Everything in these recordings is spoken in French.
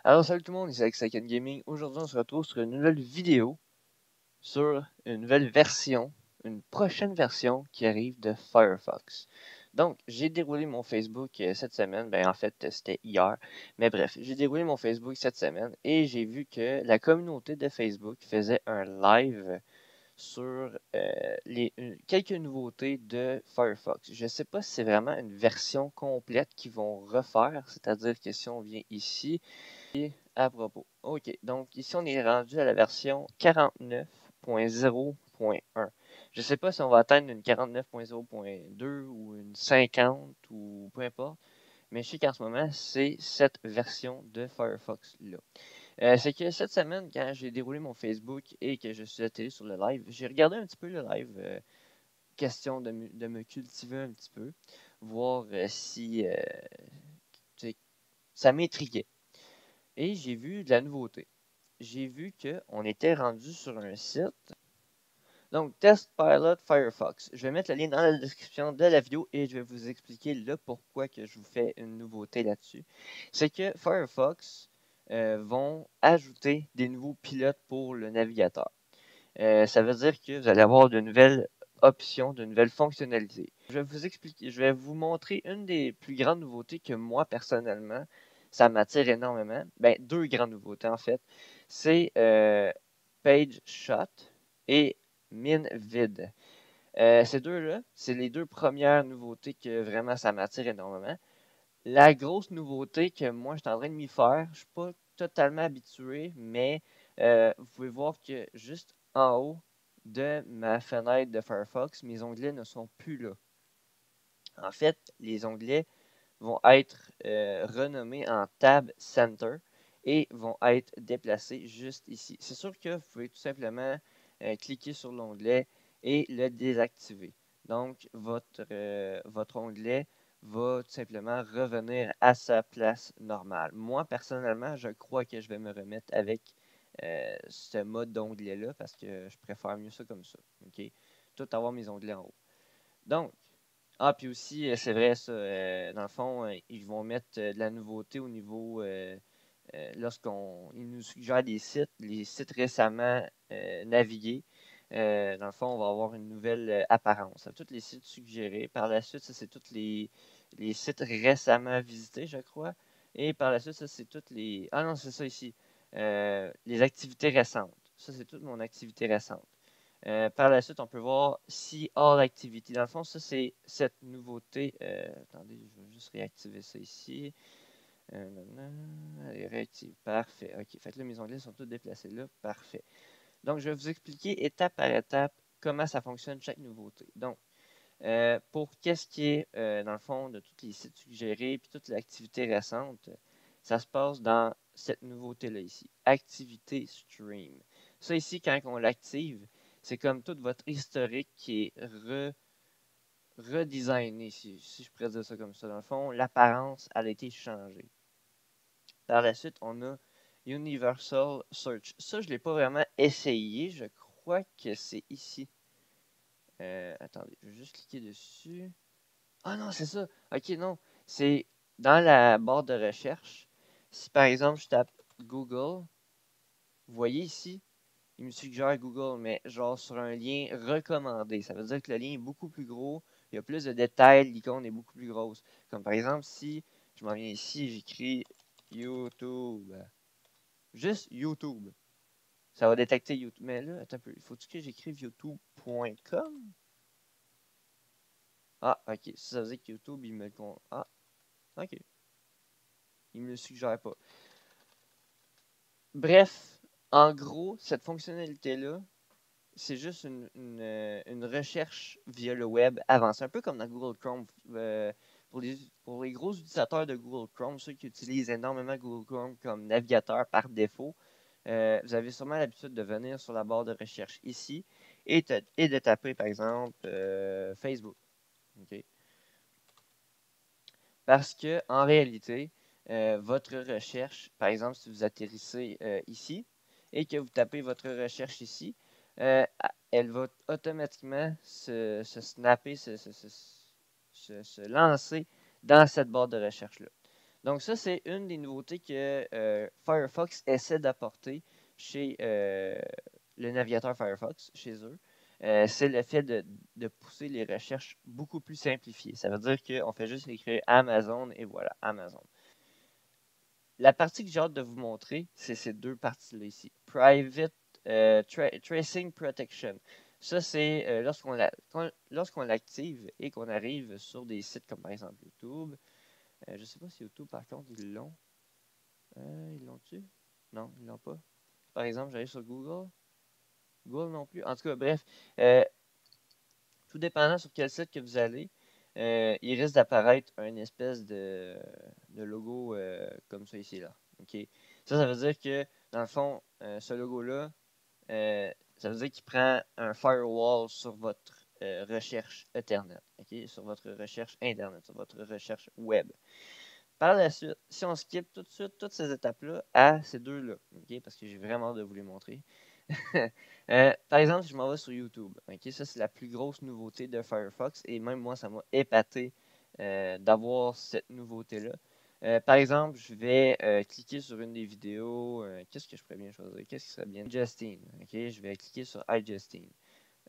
Alors salut tout le monde, ici Alex Second Gaming. Aujourd'hui on se retrouve sur une nouvelle vidéo, sur une nouvelle version, une prochaine version qui arrive de Firefox. Donc j'ai déroulé mon Facebook cette semaine, en fait c'était hier, mais bref, j'ai déroulé mon Facebook cette semaine et j'ai vu que la communauté de Facebook faisait un live sur quelques nouveautés de Firefox. Je ne sais pas si c'est vraiment une version complète qu'ils vont refaire, c'est-à-dire que si on vient ici, à propos. OK, donc ici on est rendu à la version 49.0.1. Je ne sais pas si on va atteindre une 49.0.2 ou une 50 ou peu importe, mais je sais qu'en ce moment, c'est cette version de Firefox-là. C'est que cette semaine, quand j'ai déroulé mon Facebook et que je suis atterri sur le live, j'ai regardé un petit peu le live, question de me cultiver un petit peu, voir si ça m'intriguait. Et j'ai vu de la nouveauté. J'ai vu qu'on était rendu sur un site. Donc, Test Pilot Firefox. Je vais mettre le lien dans la description de la vidéo et je vais vous expliquer le pourquoi que je vous fais une nouveauté là-dessus. C'est que Firefox vont ajouter des nouveaux pilotes pour le navigateur. Ça veut dire que vous allez avoir de nouvelles options, de nouvelles fonctionnalités. Je vais vous expliquer, je vais vous montrer une des plus grandes nouveautés que moi, personnellement, ça m'attire énormément. Deux grandes nouveautés, en fait. C'est Page Shot et Min Vid. Ces deux-là, c'est les deux premières nouveautés que vraiment ça m'attire énormément. La grosse nouveauté que moi, je suis en train de m'y faire, je ne suis pas totalement habitué, mais vous pouvez voir que juste en haut de ma fenêtre de Firefox, mes onglets ne sont plus là. En fait, les onglets vont être renommés en Tab Center et vont être déplacés juste ici. C'est sûr que vous pouvez tout simplement cliquer sur l'onglet et le désactiver. Donc, votre onglet va tout simplement revenir à sa place normale. Moi, personnellement, je crois que je vais me remettre avec ce mode d'onglet-là parce que je préfère mieux ça comme ça. OK? Tout avoir mes onglets en haut. Donc, puis aussi, c'est vrai, ça, dans le fond, ils vont mettre de la nouveauté au niveau, ils nous suggèrent les sites récemment navigués. Dans le fond, on va avoir une nouvelle apparence. Tous les sites suggérés. Par la suite, ça, c'est tous les sites récemment visités, je crois. Et par la suite, ça, c'est toutes les... Ah non, c'est ça ici. Les activités récentes. Ça, c'est toute mon activité récente. Par la suite, on peut voir See All Activity. Dans le fond, ça, c'est cette nouveauté. Attendez, je vais juste réactiver ça ici. Allez, réactive. Parfait. OK. Fait que là, mes onglets sont tous déplacés là. Parfait. Donc, je vais vous expliquer étape par étape comment ça fonctionne chaque nouveauté. Donc, pour qu'est-ce qui est, dans le fond, de tous les sites suggérés puis toute l'activité récente, ça se passe dans cette nouveauté-là ici. Activité Stream. Ça ici, quand on l'active, c'est comme tout votre historique qui est redesigné, si je pourrais dire ça comme ça. Dans le fond, l'apparence, elle a été changée. Par la suite, on a Universal Search. Ça, je ne l'ai pas vraiment essayé. Je crois que c'est ici. Attendez, je vais juste cliquer dessus. Ah non, c'est ça. Ok, non. C'est dans la barre de recherche. Si par exemple je tape Google, vous voyez ici, il me suggère Google, mais genre sur un lien recommandé. Ça veut dire que le lien est beaucoup plus gros, il y a plus de détails, l'icône est beaucoup plus grosse. Comme par exemple, si je m'en viens ici, j'écris YouTube. Juste YouTube. Ça va détecter YouTube. Mais là, attends un peu. Faut-tu que j'écrive youtube.com? Ah, ok. Ça veut dire que YouTube, il me le... Ah, ok. Il me le suggère pas. Bref, en gros, cette fonctionnalité-là, c'est juste une recherche via le web avancée, un peu comme dans Google Chrome. Pour les gros utilisateurs de Google Chrome, ceux qui utilisent énormément Google Chrome comme navigateur par défaut, vous avez sûrement l'habitude de venir sur la barre de recherche ici et de taper, par exemple, Facebook. Okay? Parce que en réalité, votre recherche, par exemple, si vous atterrissez ici et que vous tapez votre recherche ici, elle va automatiquement se snapper, se lancer dans cette barre de recherche-là. Donc ça, c'est une des nouveautés que Firefox essaie d'apporter chez le navigateur Firefox, chez eux. C'est le fait de pousser les recherches beaucoup plus simplifiées. Ça veut dire qu'on fait juste écrire Amazon et voilà, Amazon. La partie que j'ai hâte de vous montrer, c'est ces deux parties-là ici. Private Tracing Protection. Ça, c'est lorsqu'on l'active et qu'on arrive sur des sites comme par exemple YouTube. Je ne sais pas si YouTube, par contre, ils l'ont. Ils l'ont-tu? Non, ils l'ont pas. Par exemple, j'arrive sur Google. Google non plus. En tout cas, bref, tout dépendant sur quel site que vous allez, il risque d'apparaître une espèce de logo comme ça ici, là. OK? Ça veut dire que, dans le fond, ce logo-là, ça veut dire qu'il prend un firewall sur votre recherche Internet, OK? Sur votre recherche Internet, sur votre recherche web. Par la suite, si on skip tout de suite toutes ces étapes-là à ces deux-là, OK? Parce que j'ai vraiment de vous les montrer. Par exemple, si je m'en vais sur YouTube, OK? Ça, c'est la plus grosse nouveauté de Firefox et même moi, ça m'a épaté d'avoir cette nouveauté-là. Par exemple, je vais cliquer sur une des vidéos. Qu'est-ce que je pourrais bien choisir? Qu'est-ce qui serait bien? iJustine. OK? Je vais cliquer sur iJustine.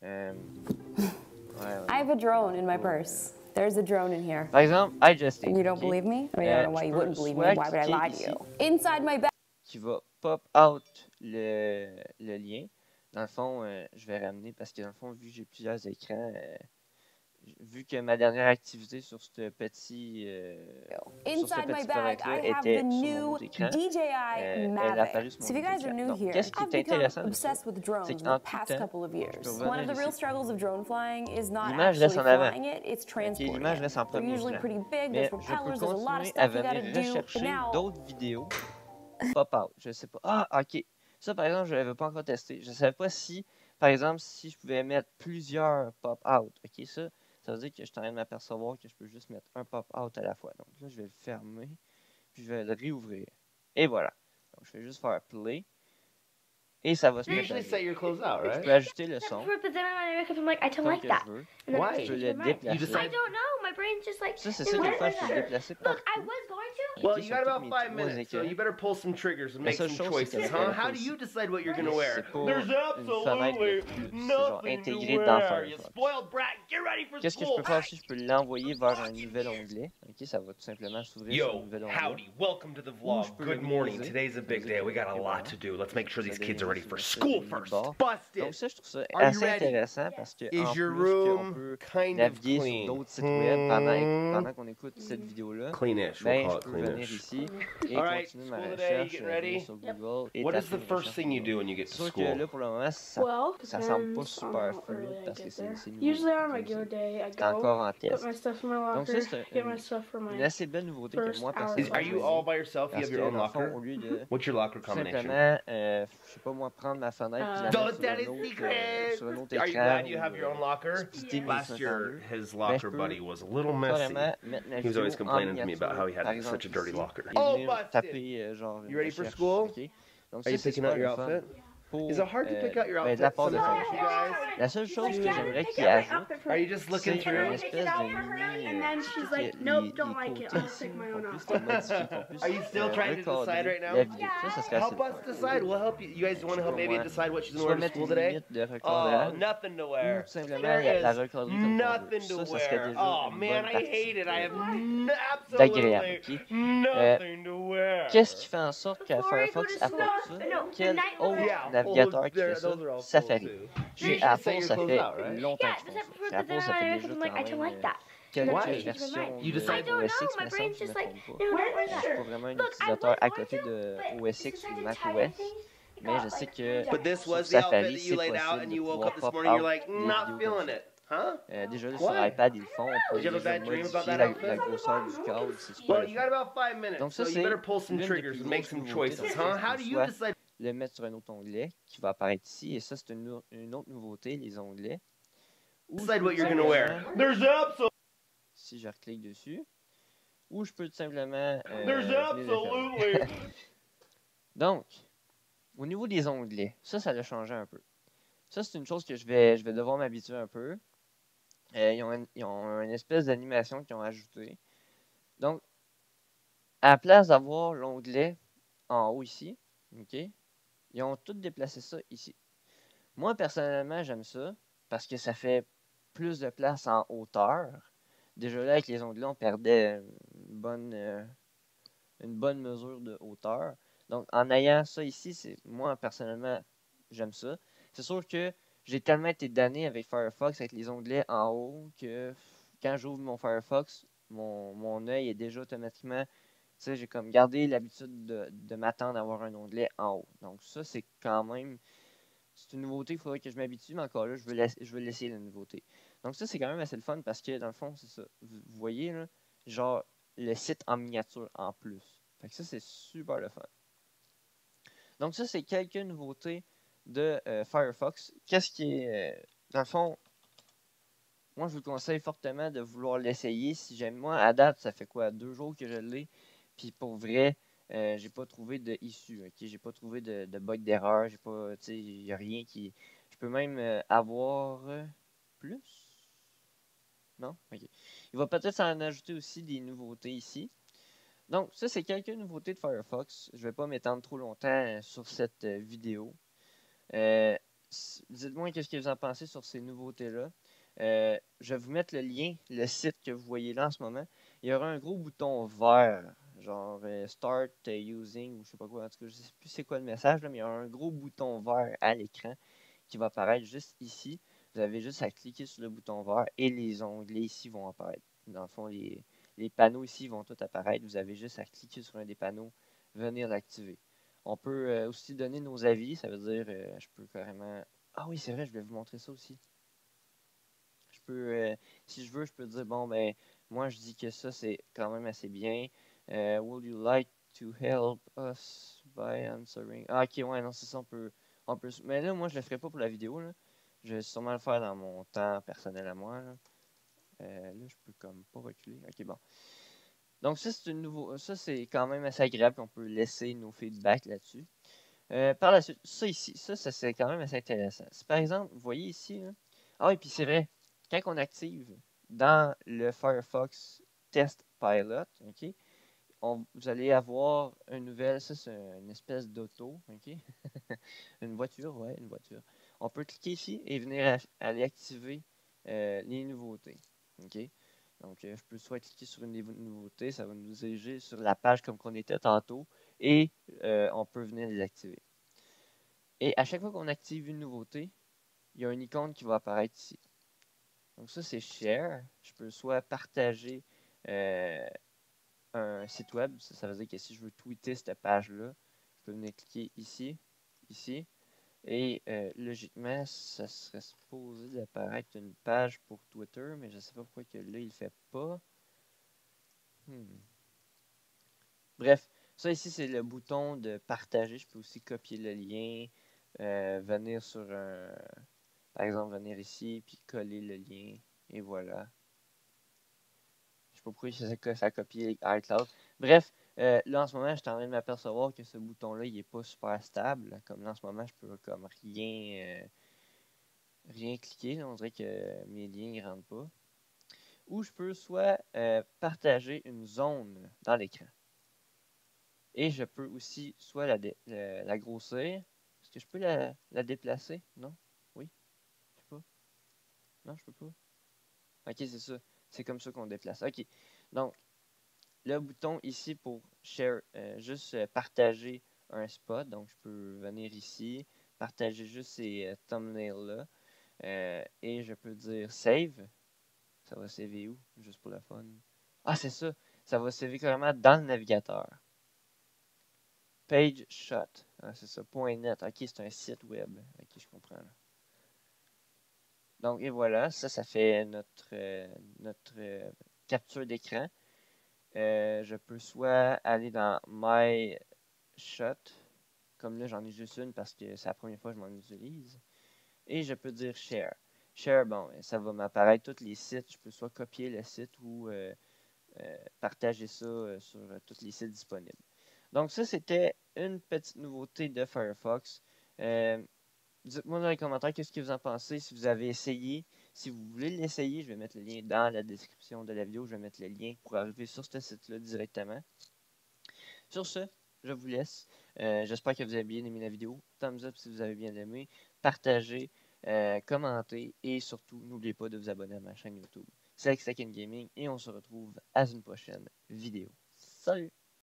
I have a drone in my purse. There's a drone in here. Par exemple, iJustine. And you don't OK? believe me? I mean, I don't know why you wouldn't believe me. Why would I lie to you? Inside my bag. Qui va pop out le lien. Dans le fond, je vais ramener parce que dans le fond, vu que j'ai plusieurs écrans, vu que ma dernière activité sur ce petit paramètre-là était sur mon autre écran, elle a apparu sur mon autre écran. Donc, qu'est-ce qui est intéressant de ça, c'est qu'en tout temps, je peux revenir ici. L'image reste en avant. Okay, l'image reste en premier plan. Mais je peux continuer à venir rechercher d'autres vidéos pop-out. Je ne sais pas. Ah, OK. Ça, par exemple, je ne l'avais pas encore testé. Je ne savais pas si, par exemple, si je pouvais mettre plusieurs pop-out. OK, ça veut dire que je suis en train de m'apercevoir que je peux juste mettre un pop-out à la fois. Donc là, je vais le fermer, puis je vais le réouvrir. Et voilà. Donc, je vais juste faire play. Et ça va se mettre à set your clothes out, Je right? peux ajouter le son But then I wake up, I'm like, I don't comme like que that. je veux. And then Why? I Je peux change le my mind. déplacer. You decide- I don't know. My brain's just like. Ça, c'est it ça que je went fais. Je peux le there. déplacer Look, partout. I was going to. Well, Okay, you sur got tous about mes 5 trois minutes, so écrans. you better pull some triggers and La make seule some chose, c'est choices, qu'elle huh? apparaît How pas do ici. you decide what you're C'est gonna wear? pas There's une fenêtre de absolutely plus. C'est genre nothing to intégré dans wear. You Firefox. spoiled brat, get ready for Qu'est-ce que je school. peux faire aussi? Je peux l'envoyer vers un nouvel onglet. OK, ça va tout simplement s'ouvrir sur un Yo, nouvel onglet. howdy, welcome to the Ou je vlog. peux Good le morning. minimiser. Today's a big Ça veut day. dire We got a que- et lot voilà. to do. Let's make sure Ça these kids are devient ready for juste school une espèce de first. mini-bar. Busted. Donc ça, je trouve ça Are you assez ready? intéressant parce que Is en your plus qu'on room peut kind of naviguer sur clean? d'autres sites web pendant qu'on écoute cette vidéo-là, Cleanish, we'll ben, call je it peux venir cleanish. ici et All right, continuer ma school today, you recherche, getting ready? venir sur Google et What is taper the mes first recherches thing you Google. do when you get to C'est sûr school? que là, pour le moment, ça semble pas super fluide parce que c'est nouveau. Usually on a regular day, I C'est encore en put test. my stuff in my Donc locker, ça, c'est get my stuff for une my assez belle nouveauté que first moi, hour. personnellement, Are you all by yourself? You parce have que, your own dans le fond, locker? au lieu de What's your locker tout combination? simplement, je sais pas moi, prendre ma fenêtre puis la Don't mettre tell sur his secret. sur un autre Are you écran glad you ou, have your own locker? splitter mes Last year, 52. his Ben, locker je peux buddy was a little messy. carrément mettre ma He was vidéo always en complaining to me about how he miniature, had par exemple, such a dirty ici, locker. et Oh, venir busted! taper genre une You ready for recherche, school? ok? Donc Are you ça, c'est picking out super your le fun outfit? pour Is it hard to pick out your ben, de la outfit part de sometimes, Firefox. you guys? La seule chose que j'aimerais qu'il my ajoute, outfit for Are you just looking c'est through? une espèce de mini... And then she's tu sais, like, que nope, les don't like it. côtés I'll ici pick my qu'on own puisse outfit. les modifier, qu'on puisse Are you still trying to decide recadrer right now? la vidéo. Ça serait assez Help le us fun. decide. We'll help you. You guys want to help Vivian decide what she's going to Soit wear to mettre school une today? limite de Oh, recadrage, nothing to ou wear. tout simplement There la is recadrer comme on veut. nothing to Ça serait wear. déjà Oh une man, bonne I partie hate it. I have d'agréable, absolutely ok? nothing to wear. Qu'est-ce qui fait en sorte que Before I go Firefox to school, apporte ça? no, Quel the night autre before. Yeah, navigateur qui they're- fait ça? those are all full Safari. too. Chez You should Apple, say your ça clothes fait out, right? longtemps Yeah, qu'ils but font then, ça. but Chez Apple, then ça I fait wake déjà up, I'm like, I quand don't même like that. quelques Why? versions You de decide- I don't OS X, know. me My semble, brain's si je just me like, trompe pas. no, Je suis pas vraiment un Look, I utilisateur was à going côté to, de but OS X since I ou did Mac tire OS, things, it mais got, je sais like, que But this sur was the outfit Safari, that c'est you laid out possible and de you woke pouvoir up this pop morning, you're out like, des not vidéos feeling comme ça. it, huh? Déjà là, Why? sur iPad, ils le font. On peut Did you have a déjà bad dream about modifier that la outfit? grosseur du cadre. C'est super Well, le you fun. got about 5 minutes, Donc so ça, you c'est better pull some l'une des triggers plus and make grosses some nouveautés. choices, Dans le huh? sens How que do you soit decide? le mettre sur un autre onglet qui va apparaître ici, et ça, c'est une autre nouveauté, les onglets. Ou je Decide peux what tout you're gonna wear. simplement, There's absolutely. si je reclique dessus, ou je peux tout simplement There's venir le fermer. absolutely. Donc, au niveau des onglets, ça a changé un peu. Ça, c'est une chose que je vais devoir m'habituer un peu. Ils ont une espèce d'animation qu'ils ont ajoutée. Donc, à la place d'avoir l'onglet en haut ici, OK, ils ont tout déplacé ça ici. Moi, personnellement, j'aime ça parce que ça fait plus de place en hauteur. Déjà là, avec les onglets, on perdait une bonne mesure de hauteur. Donc, en ayant ça ici, moi, personnellement, j'aime ça. C'est sûr que j'ai tellement été damné avec Firefox, avec les onglets en haut, que quand j'ouvre mon Firefox, mon œil est déjà automatiquement... Tu sais, j'ai comme gardé l'habitude de m'attendre à avoir un onglet en haut. Donc, ça, c'est quand même... C'est une nouveauté, il faudrait que je m'habitue, mais encore là, je veux laisser la nouveauté. Donc, ça, c'est quand même assez le fun parce que, dans le fond, c'est ça. Vous voyez, là, genre, le site en miniature en plus. Fait que ça, c'est super le fun. Donc, ça, c'est quelques nouveautés de Firefox. Qu'est-ce qui est... dans le fond, moi, je vous conseille fortement de vouloir l'essayer. Si j'aime, moi, à date, ça fait quoi, 2 jours que je l'ai. Puis pour vrai, j'ai pas trouvé de issue. Ok, j'ai pas trouvé de bug d'erreur. J'ai pas, tu sais, il y a rien qui. Je peux même avoir plus. Non? Ok. Il va peut-être s'en ajouter aussi des nouveautés ici. Donc, ça, c'est quelques nouveautés de Firefox. Je vais pas m'étendre trop longtemps sur cette vidéo. Dites-moi qu'est-ce que vous en pensez sur ces nouveautés-là. Je vais vous mettre le lien, le site que vous voyez là en ce moment. Il y aura un gros bouton vert, genre Start Using ou je sais pas quoi. En tout cas, je sais plus c'est quoi le message, là, mais il y aura un gros bouton vert à l'écran qui va apparaître juste ici. Vous avez juste à cliquer sur le bouton vert et les onglets ici vont apparaître. Dans le fond, les panneaux ici vont tous apparaître. Vous avez juste à cliquer sur un des panneaux, venir l'activer. On peut aussi donner nos avis. Ça veut dire, je peux carrément... Ah oui, c'est vrai, je vais vous montrer ça aussi. Je peux, si je veux, je peux dire, bon, ben, moi, je dis que ça, c'est quand même assez bien. Would you like to help us by answering? Ah, ok, ouais, non, c'est ça, on peut... Mais là, moi, je le ferai pas pour la vidéo, là. Je vais sûrement le faire dans mon temps personnel à moi, là. Là, je peux comme pas reculer. Ok, bon. Donc, ça, ça, c'est quand même assez agréable. On peut laisser nos feedbacks là-dessus. Par la suite, ça ici, ça c'est quand même assez intéressant. Si par exemple, vous voyez ici, là, ah, et puis c'est vrai, quand on active dans le Firefox Test Pilot, ok, vous allez avoir une nouvelle, ça c'est une espèce d'auto, ok, une voiture, ouais, une voiture. On peut cliquer ici et venir aller activer les nouveautés, ok. Donc, je peux soit cliquer sur une nouveauté, ça va nous diriger sur la page comme qu'on était tantôt, et on peut venir les activer. Et à chaque fois qu'on active une nouveauté, il y a une icône qui va apparaître ici. Donc ça, c'est Share. Je peux soit partager un site web, ça veut dire que si je veux tweeter cette page-là, je peux venir cliquer ici, ici, et logiquement, ça serait supposé d'apparaître une page pour Twitter, mais je ne sais pas pourquoi que là, il ne le fait pas. Bref, ça ici, c'est le bouton de partager. Je peux aussi copier le lien, venir sur un... Par exemple, venir ici, puis coller le lien, et voilà. Je sais pas pourquoi ça a copié iCloud. Bref, là, en ce moment, je suis en train de m'apercevoir que ce bouton-là, il est pas super stable. Comme là, en ce moment, je peux comme rien cliquer. Là, on dirait que mes liens ne rentrent pas. Ou je peux soit partager une zone dans l'écran. Et je peux aussi soit la grossir. Est-ce que je peux la déplacer? Non? Oui? Je peux pas? Non, je peux pas. Ok, c'est ça. C'est comme ça qu'on déplace. Ok. Donc, le bouton ici pour share, juste partager un spot. Donc, je peux venir ici, partager juste ces thumbnails-là. Et je peux dire save. Ça va saver où? Juste pour la fun. Ah, c'est ça. Ça va saver carrément dans le navigateur. Page shot. Ah, c'est ça. .net. Ok, c'est un site web. Ok, je comprends. Là. Donc, et voilà. Ça fait notre capture d'écran. Je peux soit aller dans My Shot, comme là j'en ai juste une parce que c'est la première fois que je m'en utilise, et je peux dire Share. Share, bon, ça va m'apparaître tous les sites. Je peux soit copier le site ou partager ça sur tous les sites disponibles. Donc ça, c'était une petite nouveauté de Firefox. Dites-moi dans les commentaires qu'est-ce que vous en pensez, si vous avez essayé. Si vous voulez l'essayer, je vais mettre le lien dans la description de la vidéo. Je vais mettre le lien pour arriver sur ce site-là directement. Sur ce, je vous laisse. J'espère que vous avez bien aimé la vidéo. Thumbs up si vous avez bien aimé. Partagez, commentez et surtout, n'oubliez pas de vous abonner à ma chaîne YouTube. C'est Second Gaming et on se retrouve à une prochaine vidéo. Salut!